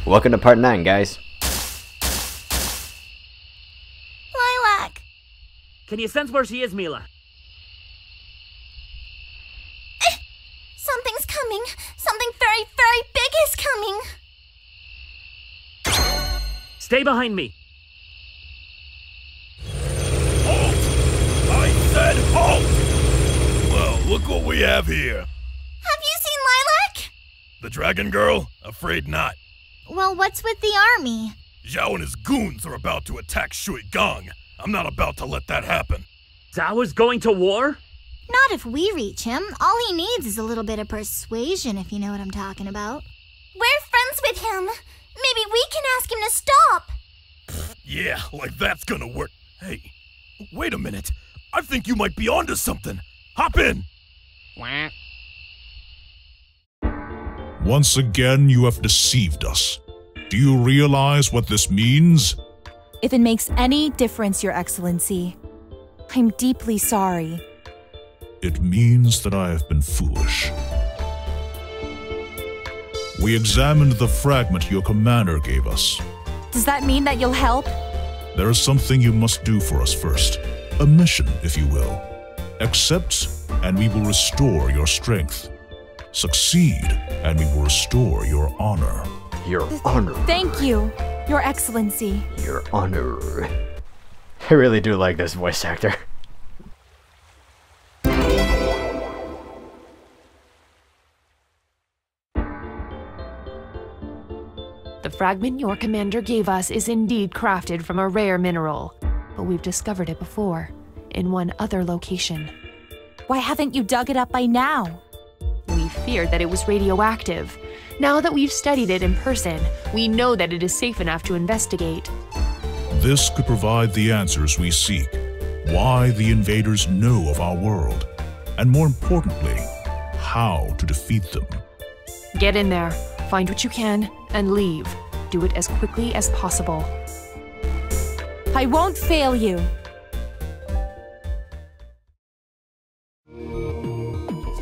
Welcome to part 9, guys. Lilac! Can you sense where she is, Mila? Something's coming. Something very, very big is coming. Stay behind me. Halt! I said halt! Well, look what we have here. Have you seen Lilac? The dragon girl? Afraid not. Well, what's with the army? Zhao and his goons are about to attack Shui Gong. I'm not about to let that happen. Zhao is going to war? Not if we reach him. All he needs is a little bit of persuasion, if you know what I'm talking about. We're friends with him. Maybe we can ask him to stop. Yeah, like that's gonna work. Hey, wait a minute. I think you might be onto something. Hop in! Once again, you have deceived us. Do you realize what this means? If it makes any difference, Your Excellency, I'm deeply sorry. It means that I have been foolish. We examined the fragment your commander gave us. Does that mean that you'll help? There is something you must do for us first. A mission, if you will. Accept, and we will restore your strength. Succeed, and we will restore your honor. Your honor. Thank you, Your Excellency. Your honor. I really do like this voice actor. The fragment your commander gave us is indeed crafted from a rare mineral, but we've discovered it before, in one other location. Why haven't you dug it up by now? We feared that it was radioactive. Now that we've studied it in person, we know that it is safe enough to investigate. This could provide the answers we seek. Why the invaders know of our world, and more importantly, how to defeat them. Get in there, find what you can, and leave. Do it as quickly as possible. I won't fail you.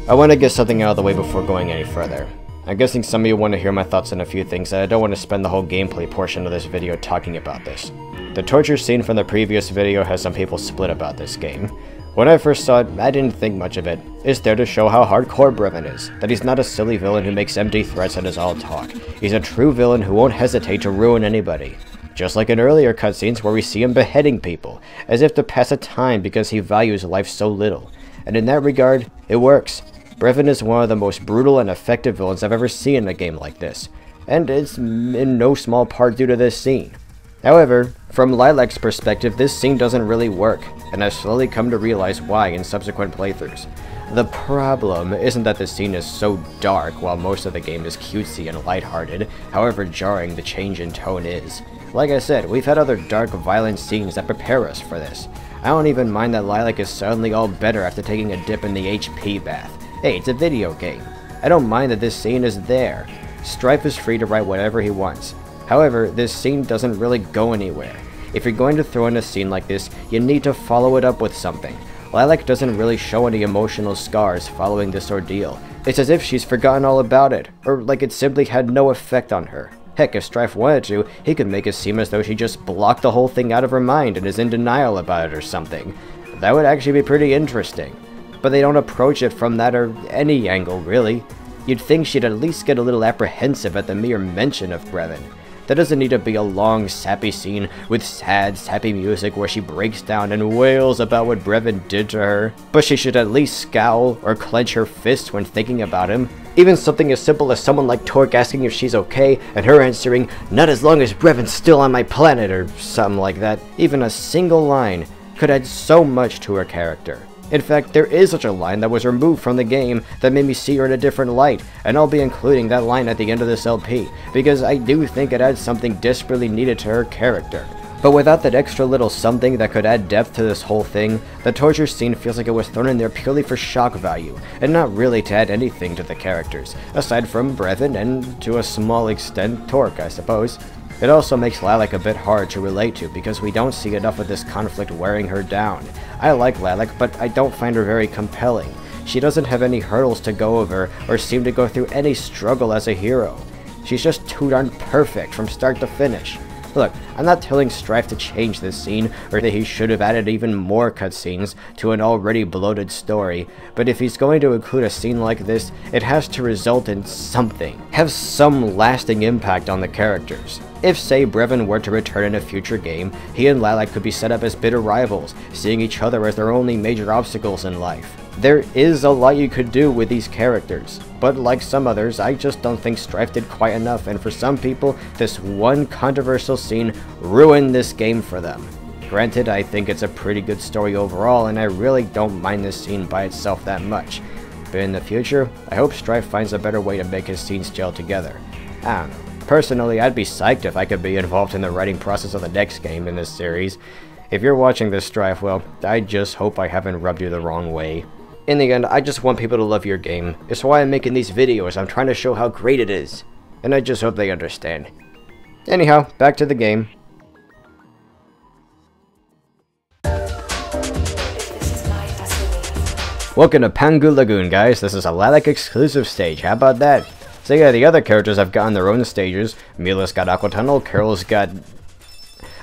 I want to get something out of the way before going any further. I'm guessing some of you want to hear my thoughts on a few things, and I don't want to spend the whole gameplay portion of this video talking about this. The torture scene from the previous video has some people split about this game. When I first saw it, I didn't think much of it. It's there to show how hardcore Brevin is, that he's not a silly villain who makes empty threats and is all talk. He's a true villain who won't hesitate to ruin anybody. Just like in earlier cutscenes where we see him beheading people, as if to pass a time because he values life so little. And in that regard, it works. Brevin is one of the most brutal and effective villains I've ever seen in a game like this, and it's in no small part due to this scene. However, from Lilac's perspective, this scene doesn't really work, and I've slowly come to realize why in subsequent playthroughs. The problem isn't that the scene is so dark while most of the game is cutesy and lighthearted, however jarring the change in tone is. Like I said, we've had other dark, violent scenes that prepare us for this. I don't even mind that Lilac is suddenly all better after taking a dip in the HP bath. Hey, it's a video game. I don't mind that this scene is there. Strife is free to write whatever he wants. However, this scene doesn't really go anywhere. If you're going to throw in a scene like this, you need to follow it up with something. Lilac doesn't really show any emotional scars following this ordeal. It's as if she's forgotten all about it, or like it simply had no effect on her. Heck, if Strife wanted to, he could make it seem as though she just blocked the whole thing out of her mind and is in denial about it or something. That would actually be pretty interesting. But they don't approach it from that or any angle, really. You'd think she'd at least get a little apprehensive at the mere mention of Brevin. There doesn't need to be a long, sappy scene with sad, sappy music where she breaks down and wails about what Brevin did to her. But she should at least scowl or clench her fists when thinking about him. Even something as simple as someone like Torque asking if she's okay, and her answering, "Not as long as Brevin's still on my planet," or something like that. Even a single line could add so much to her character. In fact, there is such a line that was removed from the game that made me see her in a different light, and I'll be including that line at the end of this LP, because I do think it adds something desperately needed to her character. But without that extra little something that could add depth to this whole thing, the torture scene feels like it was thrown in there purely for shock value, and not really to add anything to the characters, aside from Brevin and, to a small extent, Torque, I suppose. It also makes Lilac a bit hard to relate to because we don't see enough of this conflict wearing her down. I like Lilac, but I don't find her very compelling. She doesn't have any hurdles to go over or seem to go through any struggle as a hero. She's just too darn perfect from start to finish. Look, I'm not telling Strife to change this scene, or that he should have added even more cutscenes to an already bloated story, but if he's going to include a scene like this, it has to result in something, have some lasting impact on the characters. If, say, Brevin were to return in a future game, he and Lilac could be set up as bitter rivals, seeing each other as their only major obstacles in life. There is a lot you could do with these characters, but like some others, I just don't think Strife did quite enough, and for some people, this one controversial scene ruined this game for them. Granted, I think it's a pretty good story overall, and I really don't mind this scene by itself that much. But in the future, I hope Strife finds a better way to make his scenes gel together. I don't know. Personally, I'd be psyched if I could be involved in the writing process of the next game in this series. If you're watching this, Strife, well, I just hope I haven't rubbed you the wrong way. In the end, I just want people to love your game. It's why I'm making these videos. I'm trying to show how great it is. And I just hope they understand. Anyhow, back to the game. Welcome to Pangu Lagoon, guys. This is a Lilac exclusive stage. How about that? So yeah, the other characters have gotten their own stages. Mila's got Aqua Tunnel, Carol's got...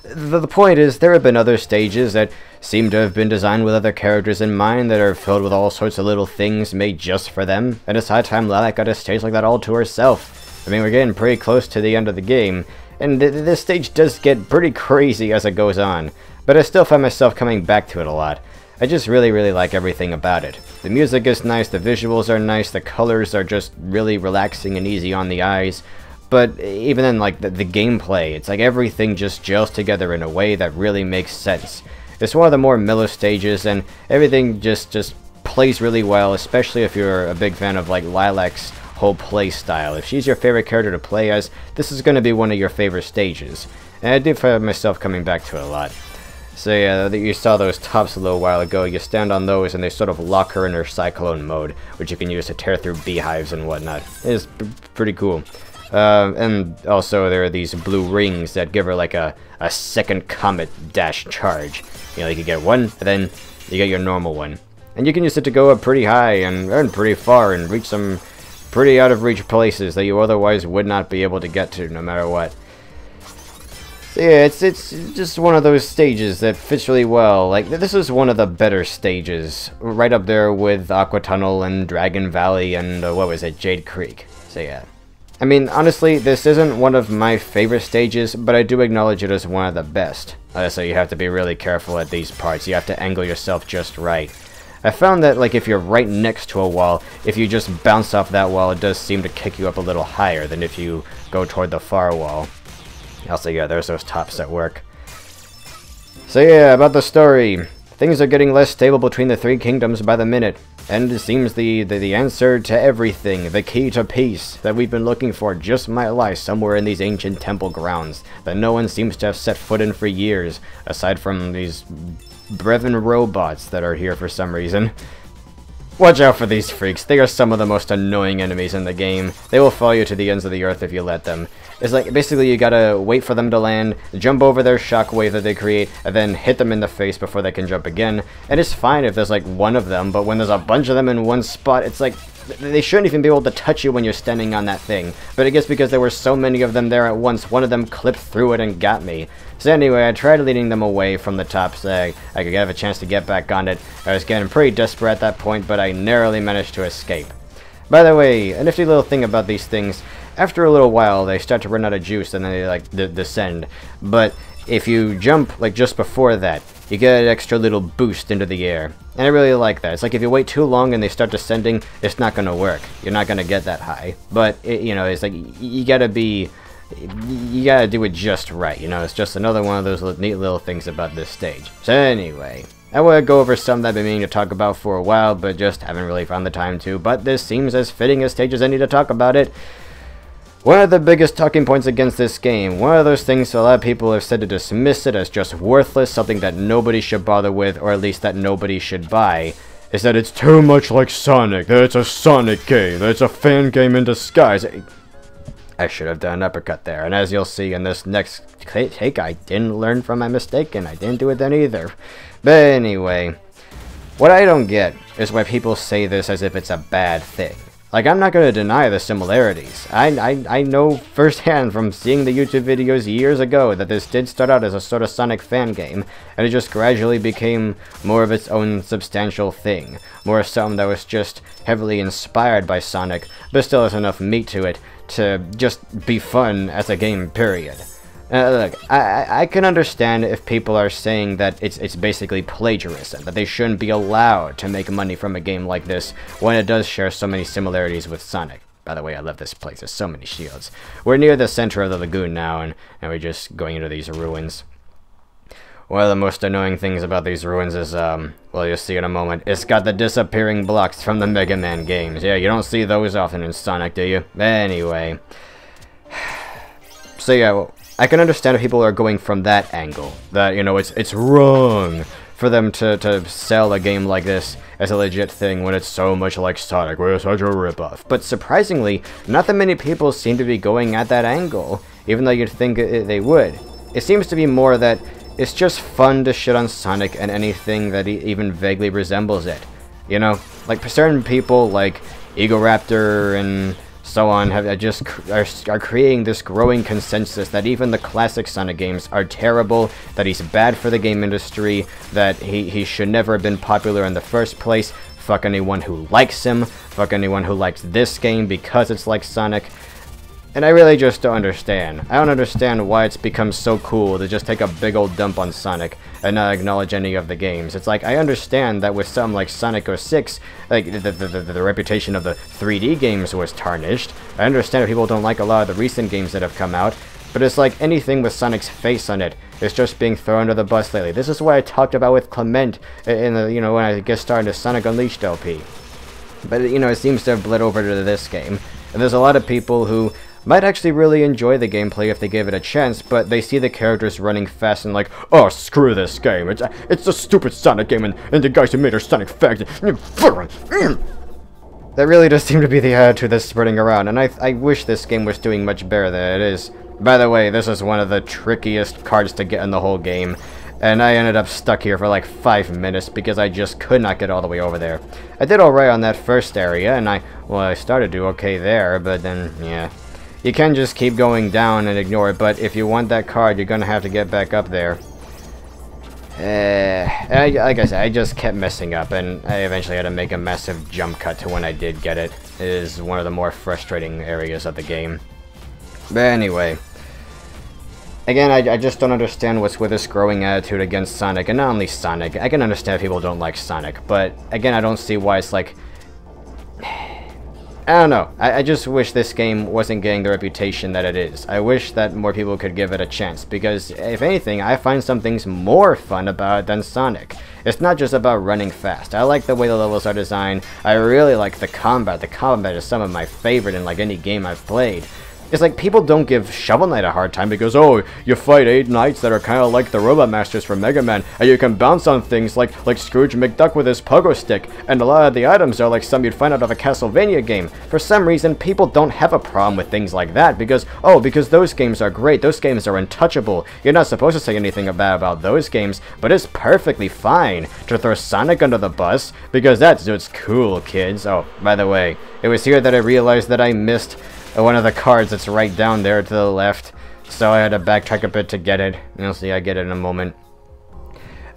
The point is, there have been other stages that seem to have been designed with other characters in mind that are filled with all sorts of little things made just for them, and it's high time Lilac got a stage like that all to herself. I mean, we're getting pretty close to the end of the game, and this stage does get pretty crazy as it goes on, but I still find myself coming back to it a lot. I just really like everything about it. The music is nice, the visuals are nice, the colors are just really relaxing and easy on the eyes. But even then, like, the gameplay, it's like everything just gels together in a way that really makes sense. It's one of the more mellow stages, and everything just plays really well, especially if you're a big fan of, like, Lilac's whole play style. If she's your favorite character to play as, this is going to be one of your favorite stages. And I do find myself coming back to it a lot. So yeah, you saw those tops a little while ago. You stand on those and they sort of lock her in her cyclone mode, which you can use to tear through beehives and whatnot. It's pretty cool. And also there are these blue rings that give her like a second comet dash charge. You know, you can get one, and then you get your normal one. And you can use it to go up pretty high and earn pretty far and reach some pretty out of reach places that you otherwise would not be able to get to no matter what. So yeah, it's just one of those stages that fits really well. Like, this is one of the better stages, right up there with Aqua Tunnel and Dragon Valley and, what was it, Jade Creek. So yeah. I mean, honestly, this isn't one of my favorite stages, but I do acknowledge it as one of the best. So you have to be really careful at these parts. You have to angle yourself just right. I found that, like, if you're right next to a wall, if you just bounce off that wall, it does seem to kick you up a little higher than if you go toward the far wall. Also, yeah, there's those tops that work. So yeah, about the story. Things are getting less stable between the three kingdoms by the minute, and it seems the answer to everything, the key to peace that we've been looking for just might lie somewhere in these ancient temple grounds that no one seems to have set foot in for years, aside from these Brevin robots that are here for some reason. Watch out for these freaks. They are some of the most annoying enemies in the game. They will follow you to the ends of the earth if you let them. It's like, basically you gotta wait for them to land, jump over their shockwave that they create, and then hit them in the face before they can jump again. And it's fine if there's like one of them, but when there's a bunch of them in one spot, it's like, they shouldn't even be able to touch you when you're standing on that thing. But I guess because there were so many of them there at once, one of them clipped through it and got me. So anyway, I tried leading them away from the top so I could have a chance to get back on it. I was getting pretty desperate at that point, but I narrowly managed to escape. By the way, a nifty little thing about these things, after a little while they start to run out of juice and then they like descend. But if you jump like just before that, you get an extra little boost into the air. And I really like that. It's like if you wait too long and they start descending, it's not going to work. You're not going to get that high. But, you know, it's like you got to do it just right. You know, it's just another one of those neat little things about this stage. So anyway, I want to go over some that I've been meaning to talk about for a while, but just haven't really found the time to. But this seems as fitting a stage as any to talk about it. One of the biggest talking points against this game, one of those things a lot of people have said to dismiss it as just worthless, something that nobody should bother with, or at least that nobody should buy, is that it's too much like Sonic, that it's a Sonic game, that it's a fan game in disguise. I should have done an uppercut there, and as you'll see in this next take, I didn't learn from my mistake, and I didn't do it then either. But anyway, what I don't get is why people say this as if it's a bad thing. Like, I'm not going to deny the similarities. I know firsthand from seeing the YouTube videos years ago that this did start out as a sort of Sonic fan game, and it just gradually became more of its own substantial thing. More something that was just heavily inspired by Sonic, but still has enough meat to it to just be fun as a game, period. Look, I can understand if people are saying that it's basically plagiarism, that they shouldn't be allowed to make money from a game like this when it does share so many similarities with Sonic. By the way, I love this place, there's so many shields. We're near the center of the lagoon now, and we're just going into these ruins. One of the most annoying things about these ruins is, well, you'll see in a moment, it's got the disappearing blocks from the Mega Man games. Yeah, you don't see those often in Sonic, do you? Anyway. So yeah, well, I can understand if people are going from that angle, that, you know, it's wrong for them to sell a game like this as a legit thing when it's so much like Sonic, where it's such a ripoff. But surprisingly, not that many people seem to be going at that angle, even though you'd think they would. It seems to be more that it's just fun to shit on Sonic and anything that even vaguely resembles it. You know, like certain people like Egoraptor and so on are creating this growing consensus that even the classic Sonic games are terrible, that he's bad for the game industry, that he should never have been popular in the first place. Fuck anyone who likes him, fuck anyone who likes this game because it's like Sonic. And I really just don't understand. I don't understand why it's become so cool to just take a big old dump on Sonic and not acknowledge any of the games. It's like, I understand that with something like Sonic 06, like, the reputation of the 3D games was tarnished. I understand if people don't like a lot of the recent games that have come out, but it's like anything with Sonic's face on it is just being thrown under the bus lately. This is what I talked about with Clement in the, you know, when I guest starred in the Sonic Unleashed LP. But, you know, it seems to have bled over to this game. And there's a lot of people who might actually really enjoy the gameplay if they give it a chance, but they see the characters running fast and like, oh, screw this game, it's a stupid Sonic game, and the guys who made our Sonic fact. That really does seem to be the attitude that's spreading around, and I wish this game was doing much better than it is. By the way, this is one of the trickiest cards to get in the whole game, and I ended up stuck here for like 5 minutes because I just could not get all the way over there. I did alright on that first area, and I started to do okay there, but then, yeah. You can just keep going down and ignore it, but if you want that card, you're gonna have to get back up there. Like I said, I just kept messing up, and I eventually had to make a massive jump cut to when I did get it. It is one of the more frustrating areas of the game. But anyway. Again, I just don't understand what's with this growing attitude against Sonic, and not only Sonic. I can understand if people don't like Sonic, but again, I don't see why it's like... I don't know. I just wish this game wasn't getting the reputation that it is. I wish that more people could give it a chance, because if anything, I find some things more fun about it than Sonic. It's not just about running fast. I like the way the levels are designed. I really like the combat. The combat is some of my favorite in like any game I've played. It's like, people don't give Shovel Knight a hard time because, oh, you fight 8 knights that are kind of like the Robot Masters from Mega Man, and you can bounce on things like Scrooge McDuck with his pogo stick, and a lot of the items are like some you'd find out of a Castlevania game. For some reason, people don't have a problem with things like that because, oh, because those games are great, those games are untouchable. You're not supposed to say anything bad about those games, but it's perfectly fine to throw Sonic under the bus because that's just cool, kids. Oh, by the way, it was here that I realized that I missed one of the cards that's right down there to the left, so I had to backtrack a bit to get it. You'll see I get it in a moment.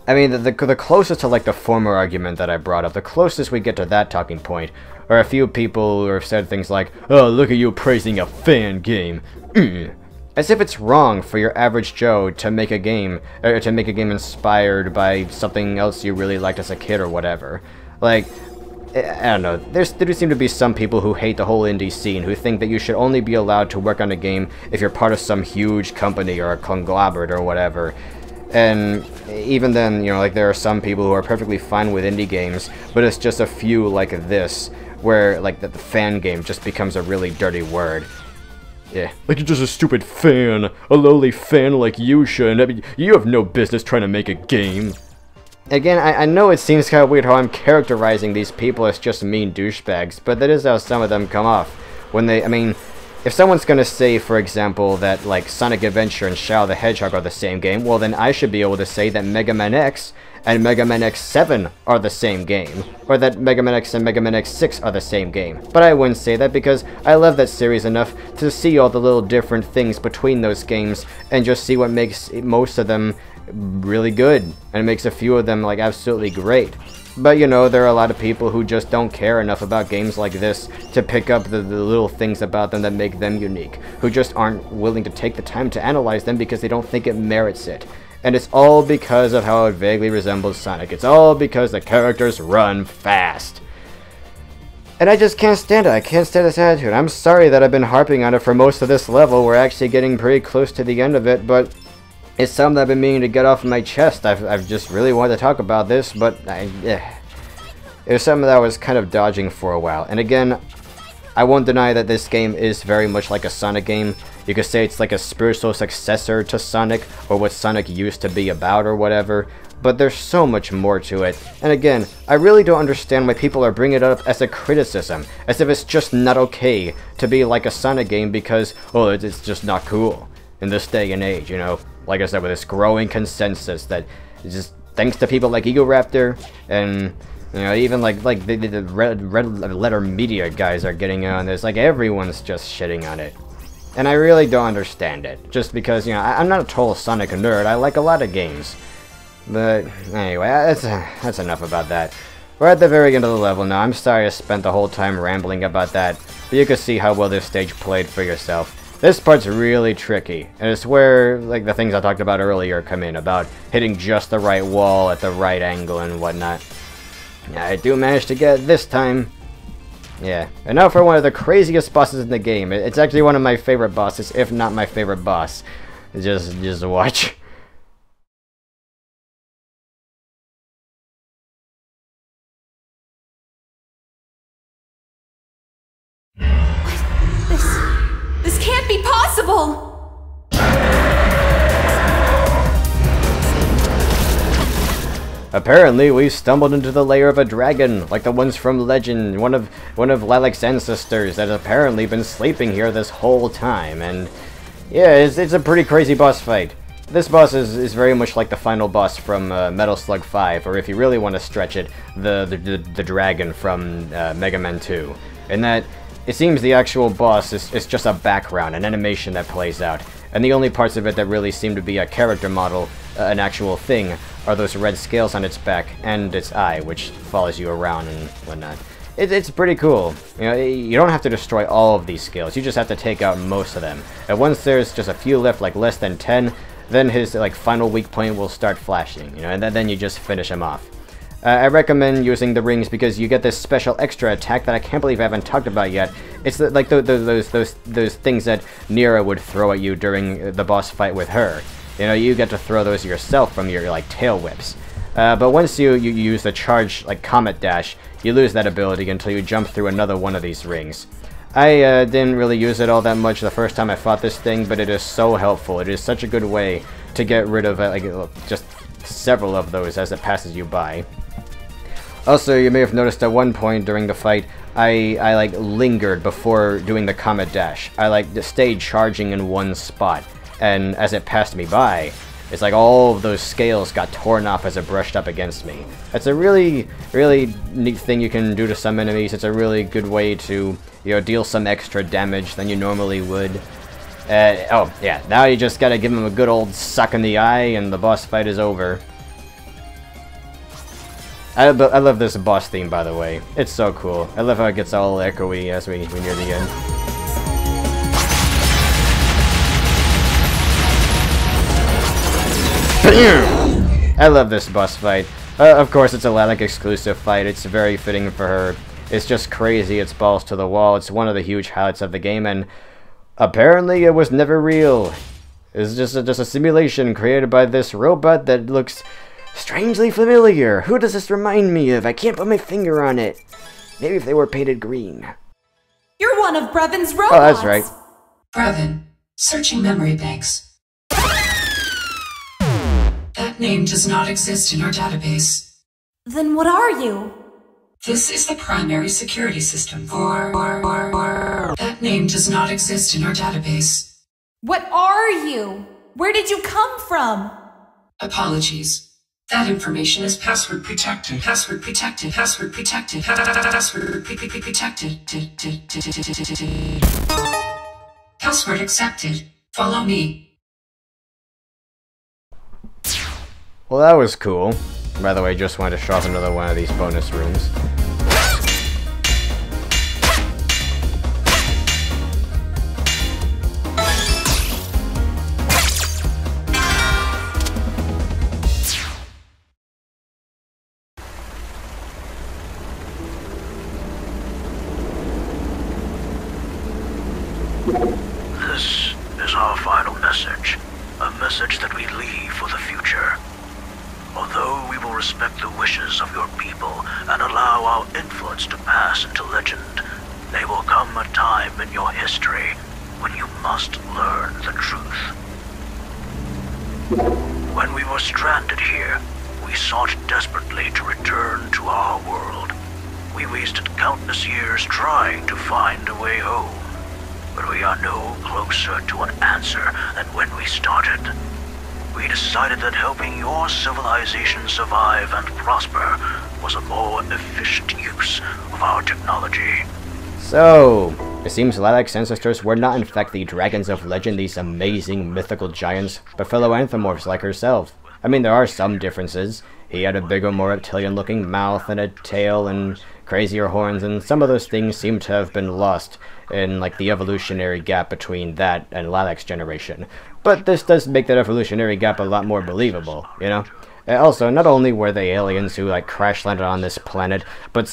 I mean, the closest to like the former argument that I brought up, the closest we get to that talking point, are a few people who have said things like, oh, look at you praising a fan game. As if it's wrong for your average Joe to make a game, or to make a game inspired by something else you really liked as a kid or whatever. Like, I don't know, there do seem to be some people who hate the whole indie scene, who think that you should only be allowed to work on a game if you're part of some huge company or a conglomerate or whatever. And even then, you know, like, there are some people who are perfectly fine with indie games, but it's just a few like this, where, like, the fan game just becomes a really dirty word. Yeah, like you're just a stupid fan, a lowly fan like you should. I mean, you have no business trying to make a game. Again, I know it seems kind of weird how I'm characterizing these people as just mean douchebags, but that is how some of them come off. When they, I mean, if someone's gonna say, for example, that, like, Sonic Adventure and Shadow the Hedgehog are the same game, well then I should be able to say that Mega Man X and Mega Man X7 are the same game, or that Mega Man X and Mega Man X6 are the same game. But I wouldn't say that because I love that series enough to see all the little different things between those games and just see what makes most of them really good, and it makes a few of them like absolutely great. But you know, there are a lot of people who just don't care enough about games like this to pick up the little things about them that make them unique, who just aren't willing to take the time to analyze them because they don't think it merits it. And it's all because of how it vaguely resembles Sonic. It's all because the characters run fast. And I just can't stand it. I can't stand this attitude. I'm sorry that I've been harping on it for most of this level. We're actually getting pretty close to the end of it, but it's something I've been meaning to get off my chest. I've just really wanted to talk about this, but it was something that I was kind of dodging for a while. And again, I won't deny that this game is very much like a Sonic game. You could say it's like a spiritual successor to Sonic, or what Sonic used to be about, or whatever. But there's so much more to it. And again, I really don't understand why people are bringing it up as a criticism, as if it's just not okay to be like a Sonic game because, oh, it's just not cool in this day and age, you know? Like I said, with this growing consensus that just thanks to people like Egoraptor and, you know, even like the red letter media guys are getting on this. Like, everyone's just shitting on it. And I really don't understand it. Just because, you know, I'm not a total Sonic nerd. I like a lot of games. But anyway, that's enough about that. We're at the very end of the level now. I'm sorry I spent the whole time rambling about that. But you can see how well this stage played for yourself. This part's really tricky, and it's where, like, the things I talked about earlier come in, about hitting just the right wall at the right angle and whatnot. I do manage to get it this time. Yeah, and now for one of the craziest bosses in the game. It's actually one of my favorite bosses, if not my favorite boss. Just watch. This can't be possible! Apparently, we've stumbled into the lair of a dragon, like the ones from Legend, one of Lilac's ancestors that has apparently been sleeping here this whole time, and yeah, it's a pretty crazy boss fight. This boss is very much like the final boss from Metal Slug 5, or if you really want to stretch it, the dragon from Mega Man 2, in that it seems the actual boss is just a background, an animation that plays out, and the only parts of it that really seem to be a character model, an actual thing, are those red scales on its back and its eye, which follows you around and whatnot. It's pretty cool. You know, you don't have to destroy all of these scales, you just have to take out most of them. And once there's just a few left, like less than 10, then his like final weak point will start flashing, you know, and then you just finish him off. I recommend using the rings because you get this special extra attack that I can't believe I haven't talked about yet. It's like those things that Nira would throw at you during the boss fight with her. You know, you get to throw those yourself from your like tail whips. But once you use the charge like Comet Dash, you lose that ability until you jump through another one of these rings. I didn't really use it all that much the first time I fought this thing, but it is so helpful. It is such a good way to get rid of like just several of those as it passes you by. Also, you may have noticed at one point during the fight, I like lingered before doing the Comet Dash. I like stayed charging in one spot, and as it passed me by, it's like all of those scales got torn off as it brushed up against me. That's a really, really neat thing you can do to some enemies. It's a really good way to, you know, deal some extra damage than you normally would. Oh, yeah, now you just gotta give him a good old suck in the eye, and the boss fight is over. I love this boss theme, by the way. It's so cool. I love how it gets all echoey as we near the end. I love this boss fight. Of course, it's a Lilac exclusive fight. It's very fitting for her. It's just crazy. It's balls to the wall. It's one of the huge highlights of the game, and apparently it was never real. It's just a simulation created by this robot that looks strangely familiar. Who does this remind me of? I can't put my finger on it. Maybe if they were painted green. You're one of Brevin's robots! Oh, that's right. Brevin, searching memory banks. That name does not exist in our database. Then what are you? This is the primary security system for... That name does not exist in our database. What are you? Where did you come from? Apologies. That information is password protected. Password protected. Password protected. Password protected. Password accepted. Follow me. Well, that was cool. By the way, just wanted to show off another one of these bonus rooms. This is our final message. A message that we leave for the future. Although we will respect the wishes of your people and allow our influence to pass into legend, there will come a time in your history when you must learn the truth. When we were stranded here, we sought desperately to return to our world. We wasted countless years trying to find a way home. But we are no closer to an answer than when we started. We decided that helping your civilization survive and prosper was a more efficient use of our technology. So, it seems Lilacs' ancestors were not in fact the dragons of legend, these amazing mythical giants, but fellow anthropomorphs like herself. I mean, there are some differences. He had a bigger, more reptilian-looking mouth and a tail and crazier horns, and some of those things seem to have been lost in, like, the evolutionary gap between that and Lilacs' generation. But this does make that evolutionary gap a lot more believable, you know? Also, not only were they aliens who, like, crash-landed on this planet, but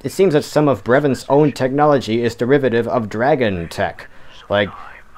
it seems that some of Brevon's own technology is derivative of dragon tech. Like,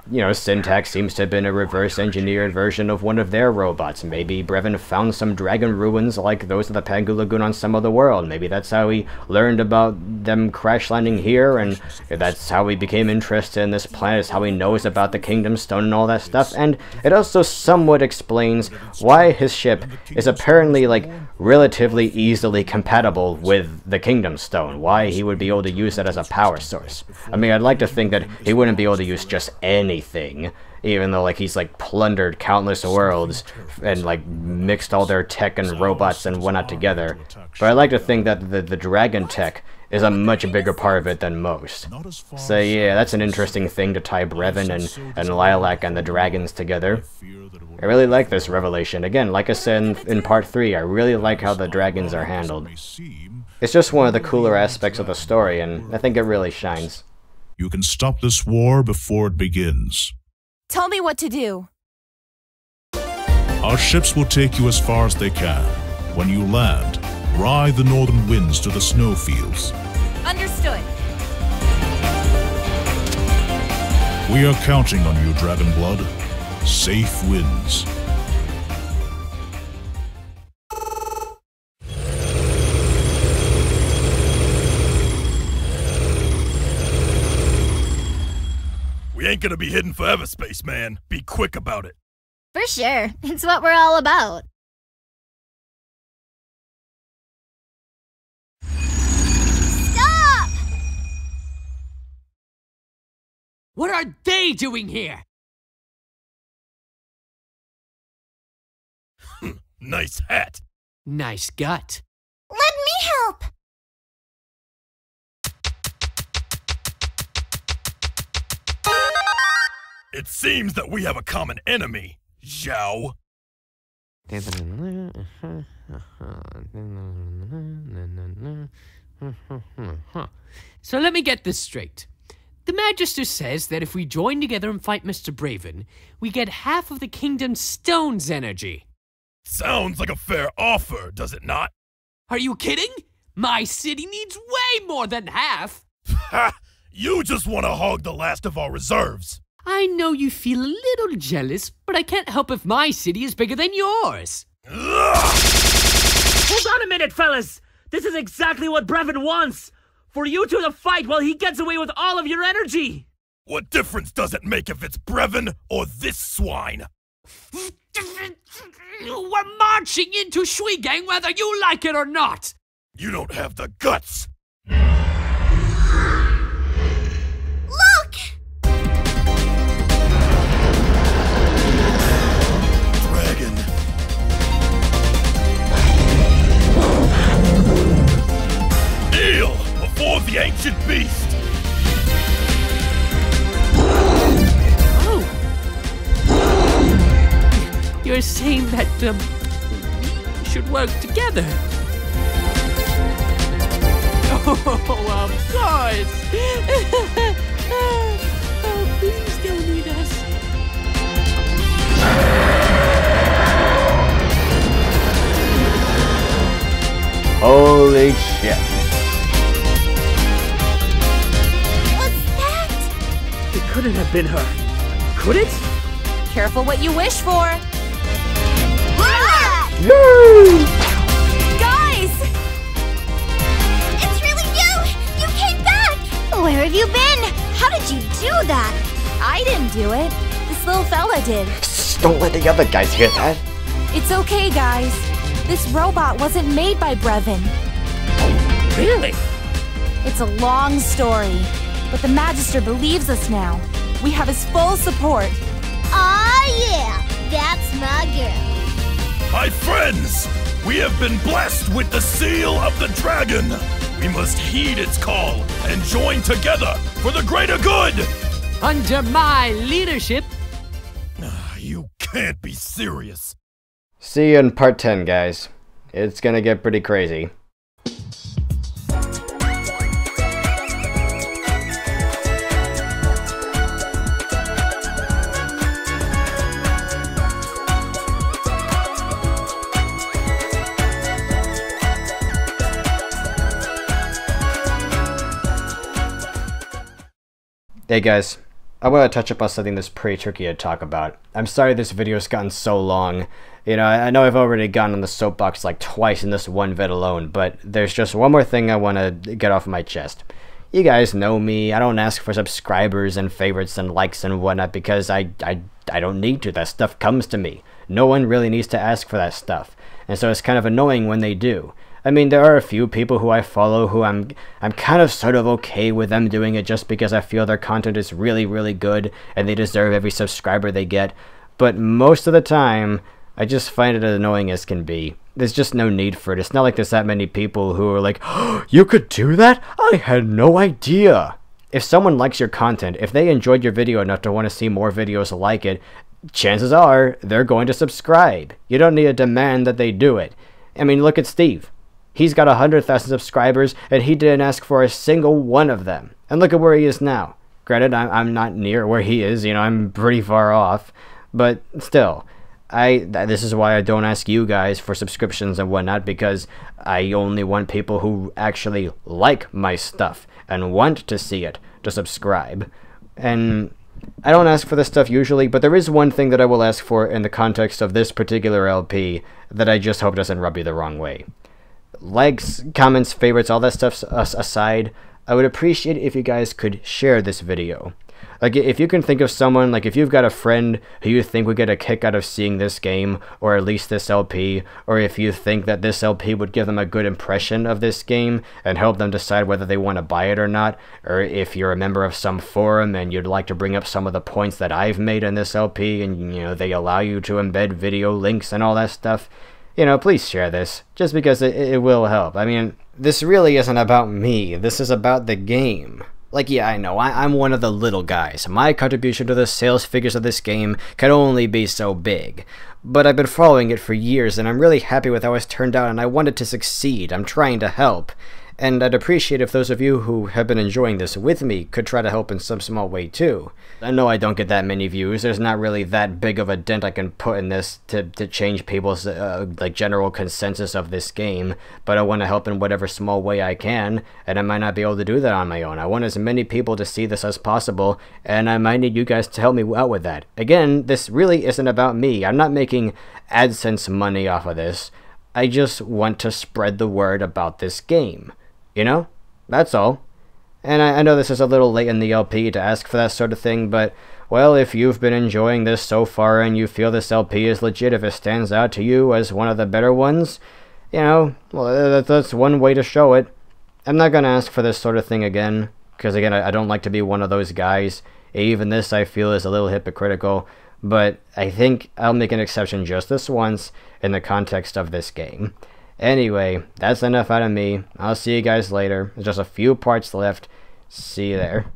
you know, Syntax seems to have been a reverse-engineered version of one of their robots. Maybe Brevon found some dragon ruins like those of the Pangu Lagoon on some other world. Maybe that's how he learned about them crash-landing here, and that's how he became interested in this planet, how he knows about the Kingdom Stone and all that stuff. And it also somewhat explains why his ship is apparently, like, relatively easily compatible with the Kingdom Stone. Why he would be able to use it as a power source. I mean, I'd like to think that he wouldn't be able to use just anything, even though, like, he's, like, plundered countless worlds and, like, mixed all their tech and robots and whatnot together. But I like to think that the dragon tech is a much bigger part of it than most. So yeah, that's an interesting thing to tie Brevon and Lilac and the dragons together. I really like this revelation. Again, like I said in part 3, I really like how the dragons are handled. It's just one of the cooler aspects of the story, and I think it really shines. You can stop this war before it begins. Tell me what to do. Our ships will take you as far as they can. When you land, ride the northern winds to the snowfields. Understood. We are counting on you, Dragonblood. Safe winds. We ain't gonna be hidden forever, spaceman. Be quick about it. For sure. It's what we're all about. Stop! What are they doing here? Nice hat. Nice gut. Let me help! It seems that we have a common enemy, Zhao. So let me get this straight. The Magister says that if we join together and fight Mr. Braven, we get half of the Kingdom Stone's energy. Sounds like a fair offer, does it not? Are you kidding? My city needs way more than half. Ha! You just want to hog the last of our reserves. I know you feel a little jealous, but I can't help if my city is bigger than yours. Hold on a minute, fellas! This is exactly what Brevon wants! For you two to fight while he gets away with all of your energy! What difference does it make if it's Brevon or this swine? We're marching into Shuigang whether you like it or not! You don't have the guts! Look! Dragon. you're saying that, we should work together. Oh, of course! Oh, please don't need us. Holy shit. What's that? It couldn't have been her. Could it? Careful what you wish for. Yay! Guys! It's really you! You came back! Where have you been? How did you do that? I didn't do it. This little fella did. Shh, don't let the other guys hear that. It's okay, guys. This robot wasn't made by Brevin. Really? It's a long story, but the Magister believes us now. We have his full support. Aw, yeah! That's my girl. My friends, we have been blessed with the seal of the dragon. We must heed its call and join together for the greater good. Under my leadership. You can't be serious. See you in part 10, guys. It's gonna get pretty crazy. Hey guys, I want to touch up on something that's pretty tricky to talk about. I'm sorry this video's gotten so long. You know, I know I've already gone on the soapbox like twice in this one vid alone, but there's just one more thing I want to get off my chest. You guys know me, I don't ask for subscribers and favorites and likes and whatnot because I don't need to. That stuff comes to me. No one really needs to ask for that stuff. And so it's kind of annoying when they do. I mean, there are a few people who I follow who I'm kind of sort of okay with them doing it just because I feel their content is really, really good and they deserve every subscriber they get. But most of the time, I just find it as annoying as can be. There's just no need for it. It's not like there's that many people who are like, oh, you could do that? I had no idea. If someone likes your content, if they enjoyed your video enough to want to see more videos like it, chances are they're going to subscribe. You don't need to demand that they do it. I mean, look at Steve. He's got 100,000 subscribers, and he didn't ask for a single one of them. And look at where he is now. Granted, I'm not near where he is, you know, I'm pretty far off. But still, this is why I don't ask you guys for subscriptions and whatnot, because I only want people who actually like my stuff and want to see it to subscribe. And I don't ask for this stuff usually, but there is one thing that I will ask for in the context of this particular LP that I just hope doesn't rub you the wrong way. Likes, comments, favorites, all that stuff aside, I would appreciate if you guys could share this video. Like, if you can think of someone, like if you've got a friend who you think would get a kick out of seeing this game, or at least this LP, or if you think that this LP would give them a good impression of this game and help them decide whether they want to buy it or not, or if you're a member of some forum and you'd like to bring up some of the points that I've made in this LP and, you know, they allow you to embed video links and all that stuff, you know, please share this, just because it will help. I mean, this really isn't about me, this is about the game. Like, yeah, I know, I'm one of the little guys. My contribution to the sales figures of this game can only be so big. But I've been following it for years, and I'm really happy with how it's turned out, and I want it to succeed. I'm trying to help. And I'd appreciate if those of you who have been enjoying this with me could try to help in some small way too. I know I don't get that many views, there's not really that big of a dent I can put in this to change people's like general consensus of this game, but I want to help in whatever small way I can, and I might not be able to do that on my own. I want as many people to see this as possible, and I might need you guys to help me out with that. Again, this really isn't about me. I'm not making AdSense money off of this. I just want to spread the word about this game. You know? That's all. And I know this is a little late in the LP to ask for that sort of thing, but, well, if you've been enjoying this so far and you feel this LP is legit, if it stands out to you as one of the better ones, you know, well, that's one way to show it. I'm not going to ask for this sort of thing again, because, again, I don't like to be one of those guys. Even this, I feel, is a little hypocritical, but I think I'll make an exception just this once in the context of this game. Anyway, that's enough out of me. I'll see you guys later. There's just a few parts left. See you there.